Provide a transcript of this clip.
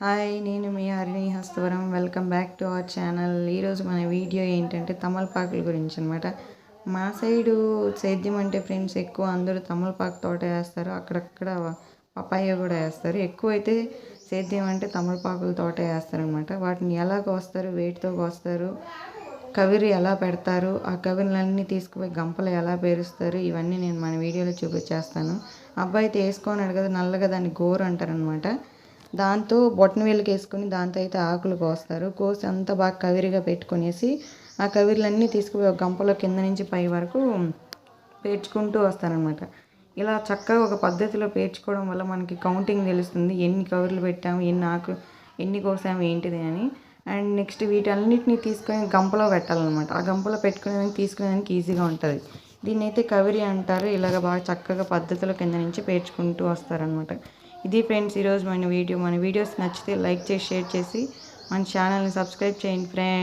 Hi, నేను మీ Harini Hastavaram. Welcome back to our channel. ఈరోజు మన వీడియో ఏంటంటే తమలపాకుల గురించి అనమాట. మా సైడు సేద్యం అంటే ఫ్రెండ్స్ ఎక్కువ అందరూ తమలపాకు తోట వేస్తారు, అక్కడక్కడ పపాయ కూడా వేస్తారు. ఎక్కువైతే సేద్యం అంటే తమలపాకుల తోట వేస్తారనమాట. వాటిని ఎలా కోస్తారు, వేటితో కోస్తారు, కవిరి ఎలా పెడతారు, ఆ కవిరిలన్నీ తీసుకుపోయి గంపలు ఎలా పేరుస్తారు, ఇవన్నీ నేను మన వీడియోలో చూపించేస్తాను. అబ్బాయి అయితే వేసుకున్నాడు కదా, నల్లగా దాన్ని గోరు అంటారనమాట. దాంతో బొట్టన వేలుకి వేసుకొని దాంతో అయితే ఆకులు కోస్తారు. కోసి అంతా బాగా కవిరిగా పెట్టుకునేసి ఆ కవిరిలన్నీ తీసుకుపోయి ఒక గంపలో కింద నుంచి పై వరకు పేర్చుకుంటూ వస్తారనమాట. ఇలా చక్కగా ఒక పద్ధతిలో పేర్చుకోవడం వల్ల మనకి కౌంటింగ్ తెలుస్తుంది, ఎన్ని కవర్లు పెట్టాము, ఎన్ని ఆకులు, ఎన్ని కోసాము ఏంటిది అని. అండ్ నెక్స్ట్ వీటన్నిటిని తీసుకొని గంపలో పెట్టాలన్నమాట. ఆ గంపలో పెట్టుకునేదానికి తీసుకునేదానికి ఈజీగా ఉంటుంది. దీన్ని అయితే కవిరి అంటారు. ఇలాగ బాగా చక్కగా పద్ధతిలో కింద నుంచి పేర్చుకుంటూ వస్తారనమాట. ఇది ఫ్రెండ్స్ ఈరోజు మన వీడియో. మన వీడియోస్ నచ్చితే లైక్ చేసి, షేర్ చేసి మన ఛానల్ని సబ్స్క్రైబ్ చేయండి ఫ్రెండ్స్.